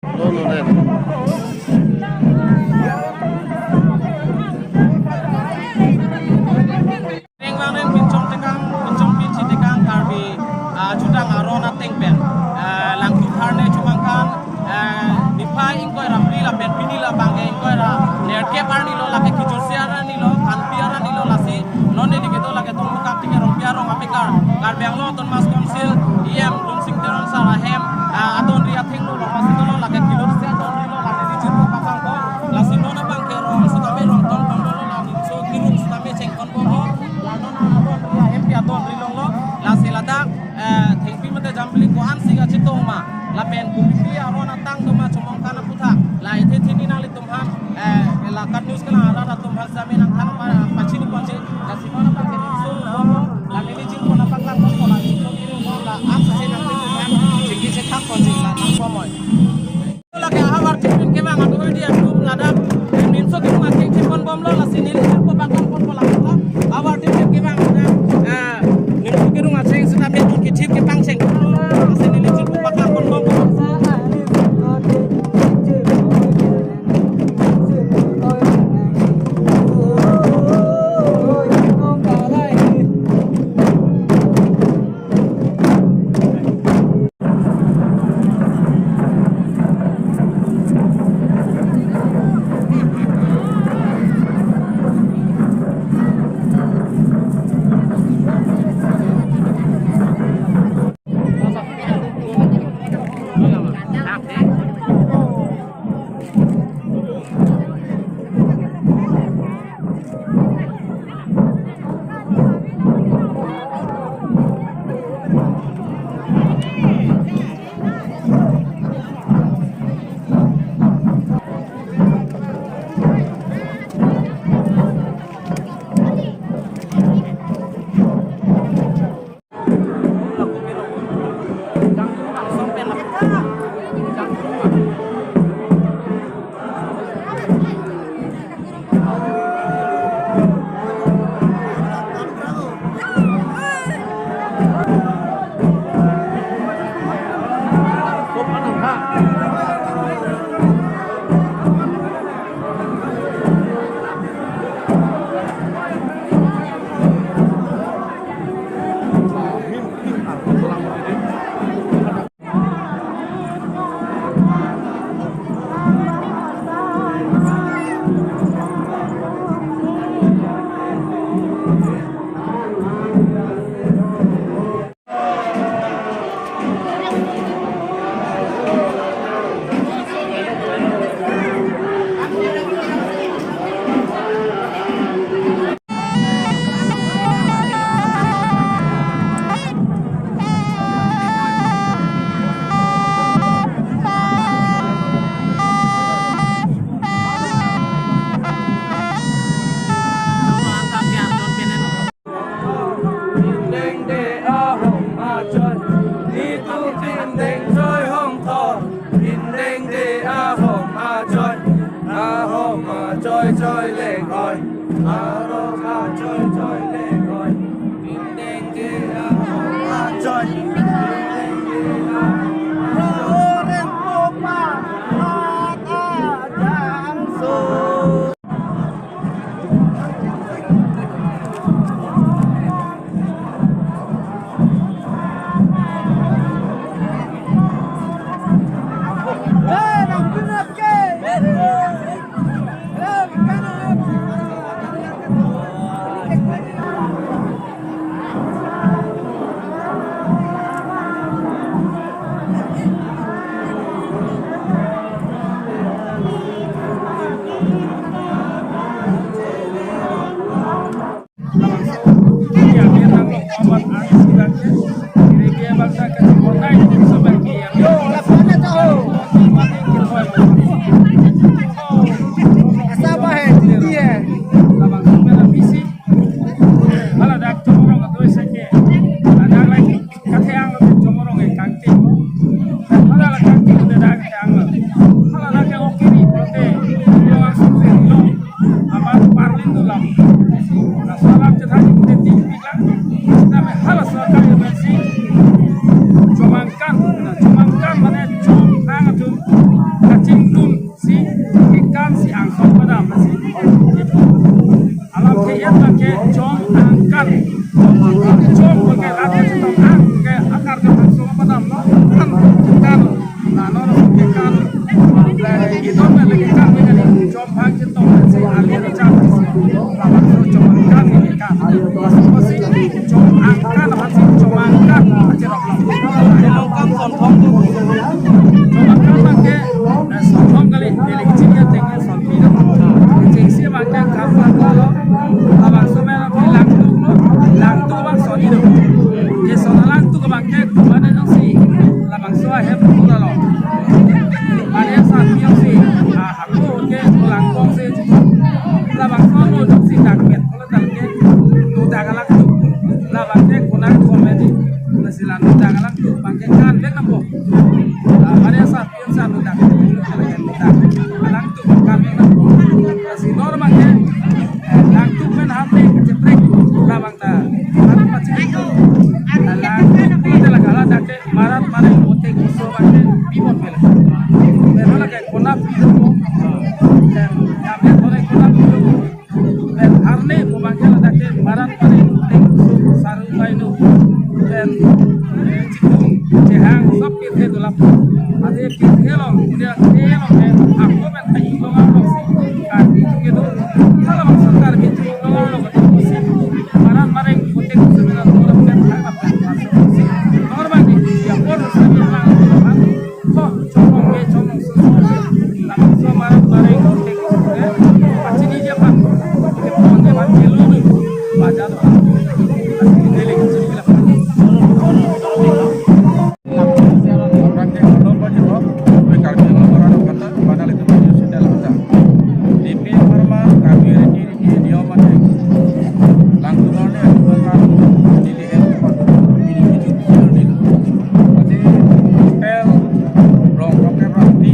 Juta ngarona tengpen lang tuharne chumangkan nipai ingkoi ramli la pen pini la bange ingkoi ra nerke parni lo lake kijur siara ni lo kanpiara ni lo lasi none diketo lake tong kap tike rompiaro ngapikar karbiang lo ton mas konsil iem lumsing teron sara hem aton ria thing lo masito lo lake kilur sia ton lo lake dijir ko papang ko lasi nona bangke rom sutame rom ton ton lo la so kiruk sutame cengkon ko la nona aton ria hem pi aton rilong lo lasi ladak thengpi mate jambli ko an siga chitong ma la pen kupi arona tang toma chomong kana putha la ithe thini nali tumha la kat news kala ara tumha sami nang thang ma pachini ponche la simona pa ke so la nili jin ko na pakang ko la so kiru mo la am se nang te jingi se thak ponche la nang ko moy la ke awar tin ke ba ngatu dia tum la da min so kiru ma ke chipon bom lo la sinili jin ko pakang ko la ta awar tin ke ba ngata nim so kiru ma sing suta me ki chip ke pang sing sinili jin ko pakang ko bom chơi lên ngồi chơi chơi lên ngồi in đen kia chơi kan itu lagi kan dengan coba kita si alien cakap lawan coba kan ini kan masih coba angkat masih coba angkat aja Hello kan sonthong tu. coba kan pakai sonthong kali delik cinya dengan sonthi itu cengsi pakai kapan kalau abang semua langtu bang sonthi itu ye sonthi langtu kepakai mana yang si labang semua hebat kalau ada saat yang si aku ke langkong si labang semua tu si tak bet kalau tak ke tu tak galak tu labang ke kunang komedi nasi lalu tak galak tu pakai kan bet nampo ada saat yang satu tak galak tu kan bet nampo nasi normal ke langtu men hati kecepret labang ta hati macam itu langtu tu jalan galak tak ke marat marat motek so pakai bimot bela Berola kayak konap itu, dan kami boleh konap itu, dan arne pemanggilan dari barat pada tengku sarung itu, dan cikung cehang sop kita dalam, ada kita long, dia long dan aku mentai long long sih, kan itu gitu, kalau maksud kan itu long long itu sih, barat pada tengku sebenarnya orang yang tak apa sih, normal ni, yang orang sebenarnya orang, oh comong ke comong langsung marah bareng kontek macam ni je pak kita punya macam lu baca tu asli dele kecil lah orang yang belum baca mereka yang orang kata padahal itu baca sudah lama DP farma kami ini dia macam langsung ada bukan dilihat ini ini jadi hotel rong pakai berarti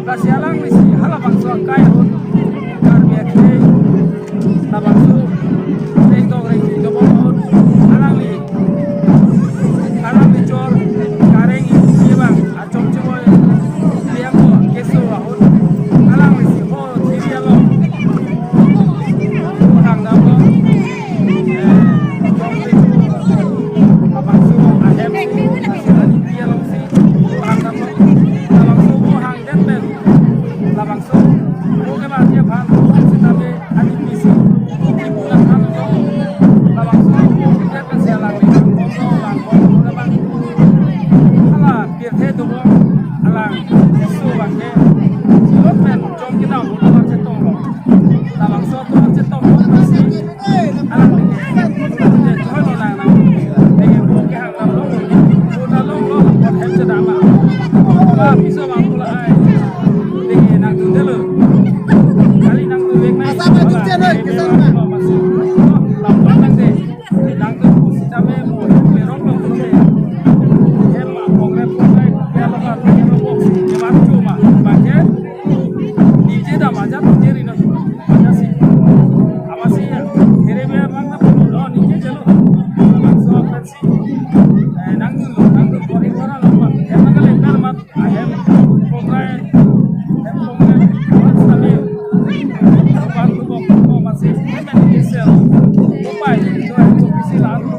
Kasialang misi halabang suang kaya labangsu tengok lagi dobon alang li cor kareng ini bang acom coba dia ko kesu ahut alang li si ho tiri alo hang dabo labangsu ahem dia lo si hang dabo labangsu ho hang den ben labangsu ho ke ba dia bhan sitabe ani misi di bulan kan labangsu dia kan sia lang li birthday tu pun alang isu bangke silot men jom kita mula bang cetong lo tabang so tu bang cetong lo masih alang ni johan lo nang dengan buku hang lam lo sudah lo buat hem cedama apa isu bang pula ai dengan nang tu dulu kali nang tu beg mai apa tu cedoi kisah masih lambat nang deh nang tu si cabe mo lerong lo tu deh Macam sendiri nak macam sih, apa sih? Kira biar bang nak perlu ni je jelo, bang so apa sih? Nanggung korang korang lama. Emang kalau ekar mat, ayam program, tapi bang tu bang masih memang kisah, upay itu kisi lalu,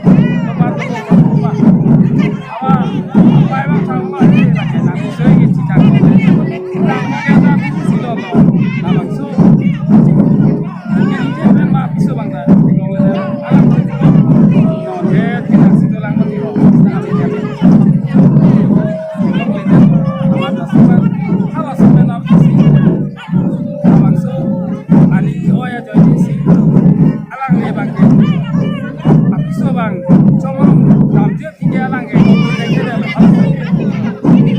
bang tu upay, upay bang sama ni lagi nanggung segi cicak ni, orang kita silo lo. Labangsu ini je memang isu bang dah kalau alam tu no dia tidak situ lang mati lo sekali dia amat nasibat kalau sebenarnya isi labangsu ani oya jadi isi alang ni bang ke isu bang cuma dalam dia tiga alang ke dia dah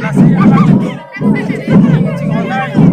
nasi alang itu cing online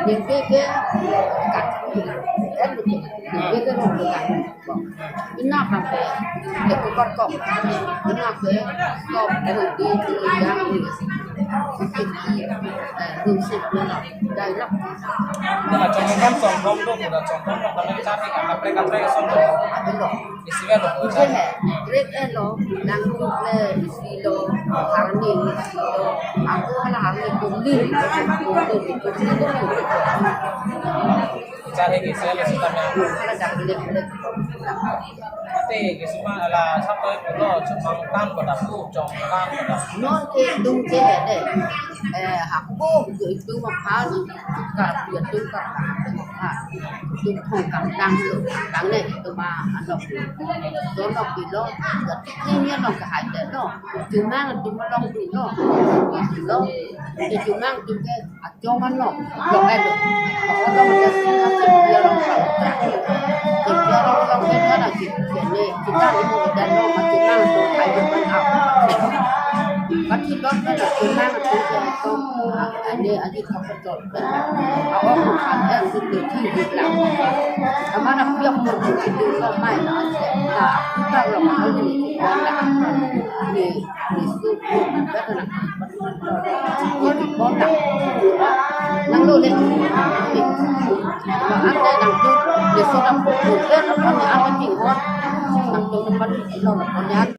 những cái cắt rất được những cái rồng được cắt cái nắp làm cái con cọp cái nắp cái cọp cái đầu tiên thì đang cái đường xịt lên là đầy lắm. Nah, contohkan sombong tu, kita contoh kalau kita cari kampret sombong. Isinya lo. Isinya, mereka lo, nanggung le, isi lo, harni isi lo, aku harni kulit, cari isinya lo sistemnya. kalau dah kulit. Nanti semua adalah satu itu cuma kan berdaku, cuma kan. Non ke dung ke ada, hakbo itu mahal, kalau dia tu kan mahal, dung thong kang này itu mah anak, anak kilo, ini anak kehada no, cuma long kilo, kilo, cuma juga acuman no, ada, kalau dia dia orang dia orang kita nak kita ibu dan no macam tu kayu banyak. Bagi dokter cuma tu ada adik dokter. Awak ada sudah tinggi lah. Amana piak mungkin itu ramai lah. Kita kalau mahu ni Yesu betul nak itu botak nang lu lihat ada nang tu Yesu dah bukan orang yang ada tinggal nang tu tempat lo orang yang